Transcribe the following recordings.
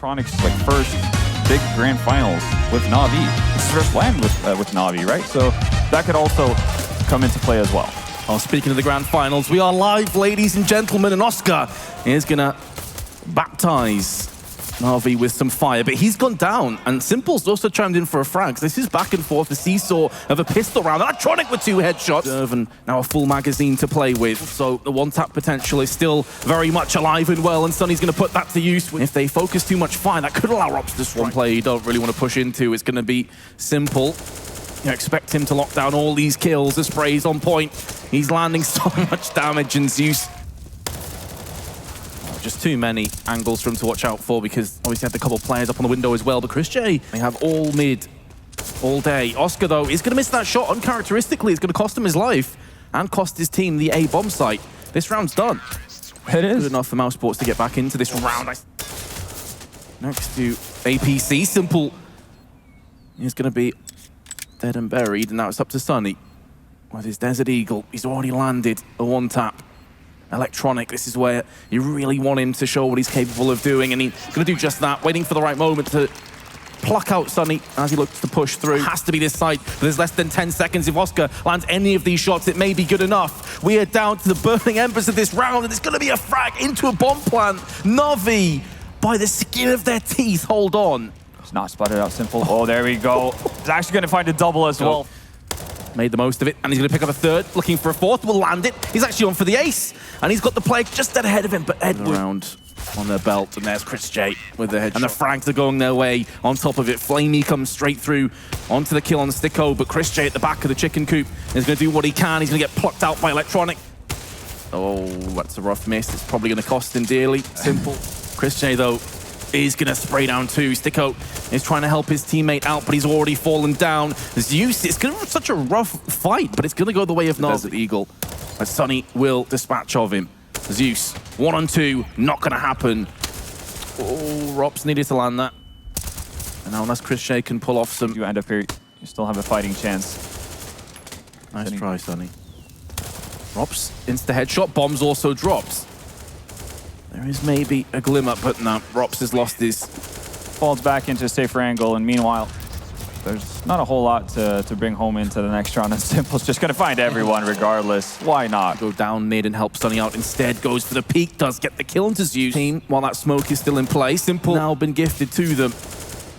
Electronics' like first big grand finals with NaVi. It's first land with NaVi, right? So that could also come into play as well. Oh, speaking of the grand finals, we are live, ladies and gentlemen, and Oscar is gonna baptize NaVi with some fire, but he's gone down, and s1mple's also chimed in for a frag. This is back and forth, the seesaw of a pistol round. Electronic with 2 headshots. And now a full magazine to play with. So the one-tap potential is still very much alive and well, and Sunny's going to put that to use. If they focus too much fire, that could allow Rops to strike. One play you don't really want to push into. It's going to be s1mple. You expect him to lock down all these kills. The spray's on point. He's landing so much damage, and Zeus. Just too many angles for him to watch out for, because obviously had a couple players up on the window as well. But Chris J, they have all mid all day. Oscar, though, is going to miss that shot uncharacteristically. It's going to cost him his life and cost his team the A bomb site. This round's done. It is. Good enough for Mousesports to get back into this round. Next to APC, s1mple is going to be dead and buried, and now it's up to Sunny with his Desert Eagle. He's already landed a one-tap. Electronic, this is where you really want him to show what he's capable of doing, and he's going to do just that, waiting for the right moment to pluck out Sunny as he looks to push through. Has to be this side, but there's less than 10 seconds. If Oscar lands any of these shots, it may be good enough. We are down to the burning embers of this round, and it's going to be a frag into a bomb plant. NaVi, by the skin of their teeth, hold on. It's not spotted out, s1mple. Oh, there we go. He's actually going to find a double as well. Made the most of it, and he's going to pick up a third, looking for a fourth, will land it. He's actually on for the ace, and he's got the play just dead ahead of him, but Edward around on their belt, and there's Chris J with the headshot. And the frags are going their way on top of it. Flamey comes straight through onto the kill on the Sticko, but Chris J at the back of the chicken coop is going to do what he can. He's going to get plucked out by Electronic. Oh, that's a rough miss. It's probably going to cost him dearly. s1mple. Chris J, though, is going to spray down 2. Sticko is trying to help his teammate out, but he's already fallen down. Zeus, it's going to be such a rough fight, but it's going to go the way of Desert Eagle. But Sunny will dispatch of him. Zeus, 1-on-2, not going to happen. Oh, Rops needed to land that. And now unless Chris J can pull off some... You end up here, you still have a fighting chance. Nice try, Sunny. Rops, insta headshot, bombs also drops. There is maybe a glimmer, but no, Rops has lost his... Falls back into a safer angle, and meanwhile, there's not a whole lot to bring home into the next round, and s1mple's just gonna find everyone regardless. Why not? Go down mid and help Sunny out. Instead, goes for the peak, does get the kill into Zeus. Team, while that smoke is still in play, s1mple now been gifted to them.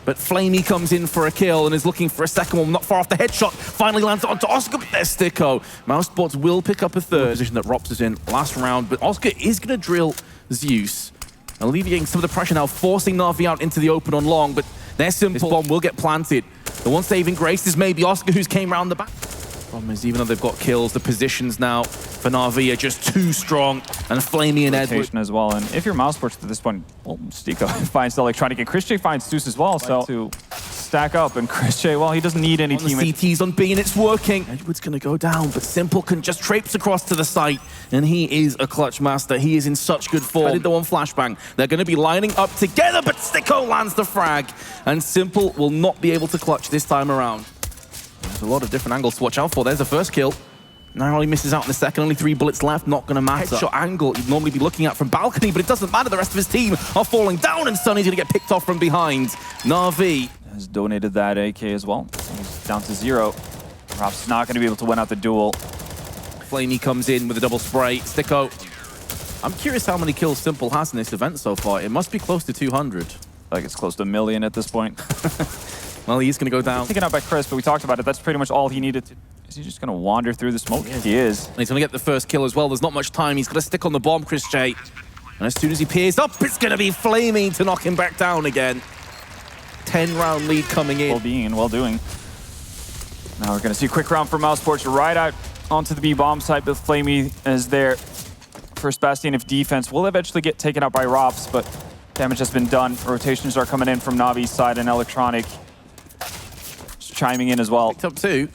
But Flamey comes in for a kill and is looking for a second one, not far off the headshot. Finally lands it onto Oscar, but there's Sticko. Mousesports will pick up a third position that Rops is in last round, but Oscar is gonna drill Zeus, alleviating some of the pressure now, forcing NaVi out into the open on long, but their s1mple. This bomb will get planted. The one saving grace is maybe Oscar, who's came around the back. Problem is, even though they've got kills, the positions now for NaVi are just too strong, and Flamey and Edward as well. And if you're Mousesports at this point, well, Sticko finds the Electronic, and Chris J finds Zeus as well, so to stack up, and Chris J, well, he doesn't need any teammates. CT's on B, and it's working. Edward's gonna go down, but s1mple can just traipse across to the site, and he is a clutch master. He is in such good form. Did the one flashbang. They're gonna be lining up together, but Sticko lands the frag, and s1mple will not be able to clutch this time around. There's a lot of different angles to watch out for. There's the first kill. Narrowly misses out in the second. Only 3 bullets left. Not going to matter. Headshot angle you'd normally be looking at from balcony, but it doesn't matter. The rest of his team are falling down, and Sunny's going to get picked off from behind. NaVi has donated that AK as well. He's down to 0. Rops not going to be able to win out the duel. Flamey comes in with a double spray. Sticko. I'm curious how many kills s1mple has in this event so far. It must be close to 200. Like it's close to 1 million at this point. Well, he's going to go down. Taken out by Chris, but we talked about it. That's pretty much all he needed to... Is he just going to wander through the smoke? He is. And he's going to get the first kill as well. There's not much time. He's going to stick on the bomb, Chris J. And as soon as he peers up, it's going to be Flamey to knock him back down again. 10-round lead coming in. Well-being and well-doing. Now we're going to see a quick round for Mousesports right out onto the B bomb site, but Flamey is there. First bastion of defense will eventually get taken out by Rops, but damage has been done. Rotations are coming in from NaVi's side, and Electronic chiming in as well. Picked up 2.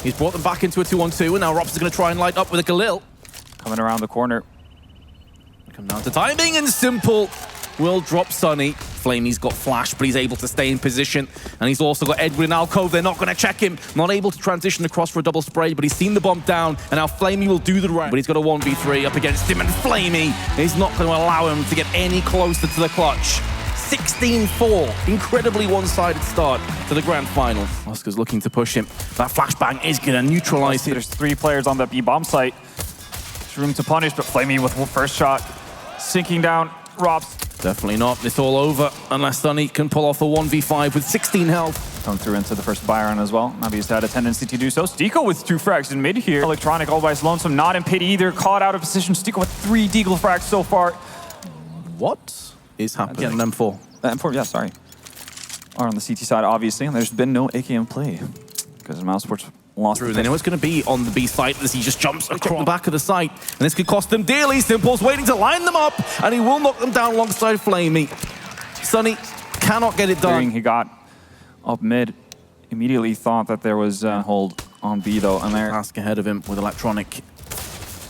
He's brought them back into a 2-on-2, and now Rops is going to try and light up with a Galil. Coming around the corner. Come down to timing, and s1mple will drop Sunny. Flamey's got flash, but he's able to stay in position. And he's also got Edward in alcove. They're not going to check him. Not able to transition across for a double spray, but he's seen the bomb down, and now Flamey will do the right. But he's got a 1v3 up against him, and Flamey is not going to allow him to get any closer to the clutch. 16-4. Incredibly one-sided start to the grand final. Oscar's looking to push him. That flashbang is going to neutralize it. There's 3 players on the B bomb site. There's room to punish, but Flamey with first shot. Sinking down, Robs. Definitely not. It's all over unless Sunny can pull off a 1v5 with 16 health. Come through into the first Byron as well. NaVi's had a tendency to do so. Stiko with 2 frags in mid here. Electronic all by his lonesome, not in pit either. Caught out of position. Stiko with 3 deagle frags so far. What is happening? Getting M4. M4, yeah, sorry. Are on the CT side, obviously, and there's been no AKM play because Mousesports lost They know it's going to be on the B site as he just jumps across the back of the site. And this could cost them dearly. s1mple's waiting to line them up, and he will knock them down alongside Flamey. Sunny cannot get it done. He got up mid. Immediately thought that there was hold on B, though, and there. Task ahead of him with Electronic.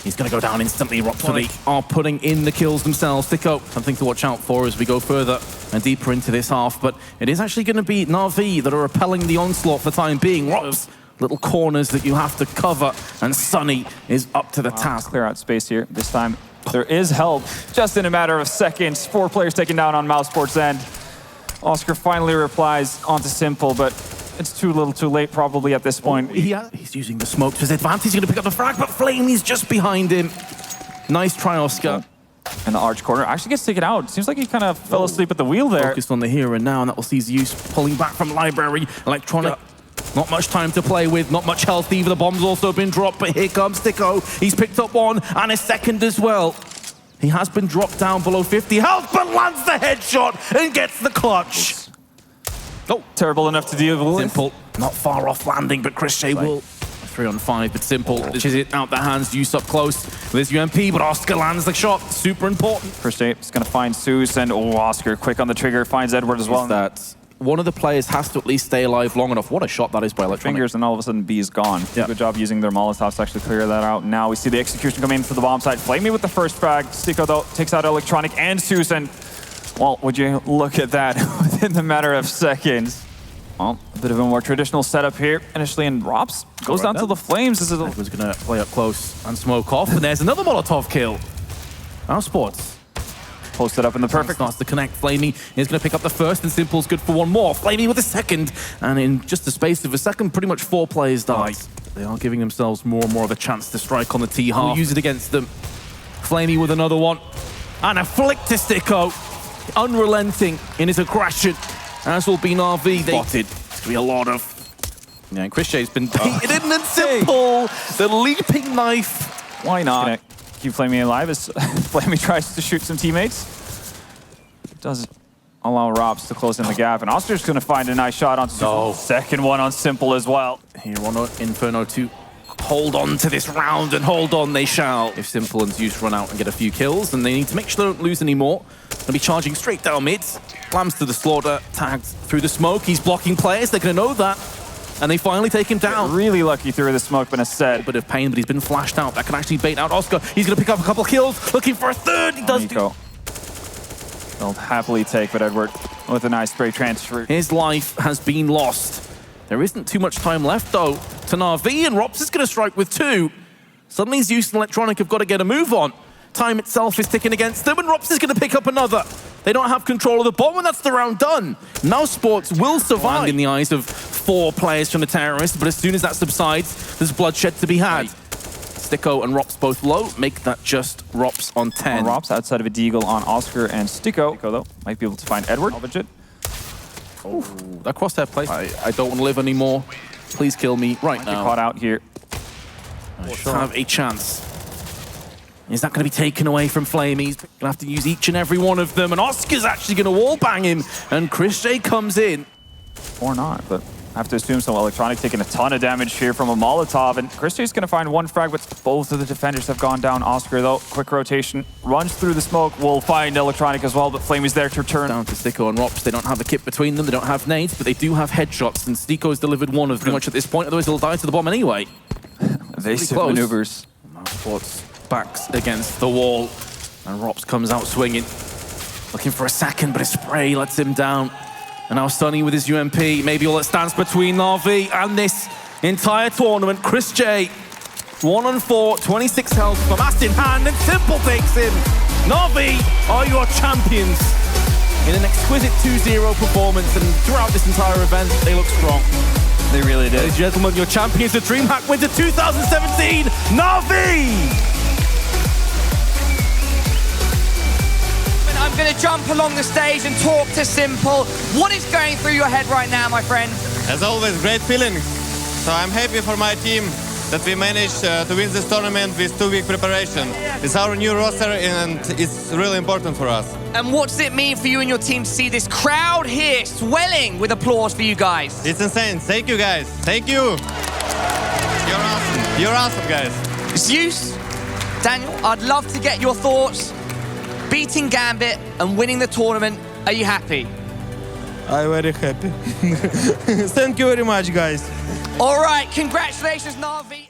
He's going to go down instantly. Rocksonic are putting in the kills themselves. Stiko, something to watch out for as we go further and deeper into this half. But it is actually going to be NaVi that are repelling the onslaught for the time being. Rops, little corners that you have to cover, and Sunny is up to the task. Clear out space here. This time there is help just in a matter of seconds. 4 players taken down on Mousesports' end. Oscar finally replies onto s1mple, but it's too little too late probably at this point. He's using the smoke to his advantage. He's going to pick up the frag, but Flamey's just behind him. Nice try, Oscar. In the arch corner. Actually gets taken out. Seems like he kind of fell asleep at the wheel there. Focused on the here and now, and that will see Zeus pulling back from library. Electronic, not much time to play with, not much health either. The bomb's also been dropped, but here comes Stiko. He's picked up 1 and a second as well. He has been dropped down below 50 health, but lands the headshot and gets the clutch. Oh, terrible enough to deal with. s1mple, not far off landing, but chrisJ will. 3 on 5, but s1mple dishes it out the hands. Zeus up close with his UMP, but Oscar lands the shot. Super important. First aid is going to find Zeus, and Oscar quick on the trigger, finds Edward as well. That one of the players has to at least stay alive long enough. What a shot that is by Electronic. Fingers, and all of a sudden B is gone. Yeah. Good job using their Molotovs to actually clear that out. Now we see the execution coming into the bomb site. Flamey with the first frag. Stiko though takes out Electronic and Zeus, and well, would you look at that within the matter of seconds. Well, a bit of a more traditional setup here initially, and Rops goes down to the flames. This is was going to play up close and smoke off, and there's another Molotov kill. Mousesports posted up in the perfect. Starts to connect. Flamey is going to pick up the first, and s1mple's good for 1 more. Flamey with a second, and in just the space of a second, pretty much 4 players die. They are giving themselves more and more of a chance to strike on the T half. We'll use it against them. Flamey with another one, and a flick to Stiko, unrelenting in his aggression. As will be NaVi. Spotted. It's going to be a lot of... Yeah, and chrisJ's been beaten in, and s1mple, the leaping knife. Why not? Keep Flamey alive as Flamey tries to shoot some teammates. Does allow Robs to close in the gap, and Oscar's going to find a nice shot on second one on s1mple as well. Here on Inferno to hold on to this round, and hold on they shall. If s1mple and Zeus run out and get a few kills, then they need to make sure they don't lose any more. They'll be charging straight down mid. Slams to the slaughter, tagged through the smoke. He's blocking players, they're going to know that. And they finally take him down. Really lucky through the smoke, but instead. A bit of pain, but he's been flashed out. That can actually bait out Oscar. He's going to pick up a couple of kills, looking for a third. He does. They'll happily take, but Edward with a nice spray transfer. His life has been lost. There isn't too much time left, though, to NaVi, and Rops is going to strike with 2. Suddenly Zeus and Electronic have got to get a move on. Time itself is ticking against them, and Rops is going to pick up another. They don't have control of the bomb, and that's the round done. Mousesports will survive in the eyes of 4 players from the terrorists, but as soon as that subsides, there's bloodshed to be had. Stiko and Rops both low, make that just Rops on 10. Rops outside of a deagle on Oscar and Stiko. Stiko, though, might be able to find Edward. Oh, that crosshair play. I don't want to live anymore. Please kill me right now. Caught out here. Have a chance. Is that going to be taken away from Flamey? He's going to have to use each and every one of them, and Oscar's actually going to wallbang him, and chrisJ comes in. Or not, but I have to assume so. Electronic taking a ton of damage here from a Molotov, and chrisJ's going to find 1 frag, but both of the defenders have gone down. Oscar, though, quick rotation, runs through the smoke, will find Electronic as well, but Flamey's there to return. Down to Stiko and Rops. They don't have a kit between them, they don't have nades, but they do have headshots, and Stiko's delivered 1 of them pretty much at this point, otherwise he'll die to the bomb anyway. Evasive maneuvers. Mousesports backs against the wall, and Rops comes out swinging, looking for a second, but his spray lets him down. And now Sunny with his UMP, maybe all that stands between NaVi and this entire tournament. chrisJ, 1 on 4, 26 health from Ass in hand, and s1mple takes him. NaVi are your champions in an exquisite 2-0 performance, and throughout this entire event, they look strong. They really did. Ladies and gentlemen, your champions of DreamHack Winter 2017, NaVi! I'm going to jump along the stage and talk to s1mple. What is going through your head right now, my friend? As always, great feeling. So I'm happy for my team that we managed to win this tournament with 2-week preparation. It's our new roster and it's really important for us. And what does it mean for you and your team to see this crowd here swelling with applause for you guys? It's insane. Thank you, guys. Thank you. You're awesome. You're awesome, guys. Zeus, Daniel, I'd love to get your thoughts. Beating Gambit and winning the tournament, are you happy? I'm very happy. Thank you very much, guys. All right, congratulations, NaVi.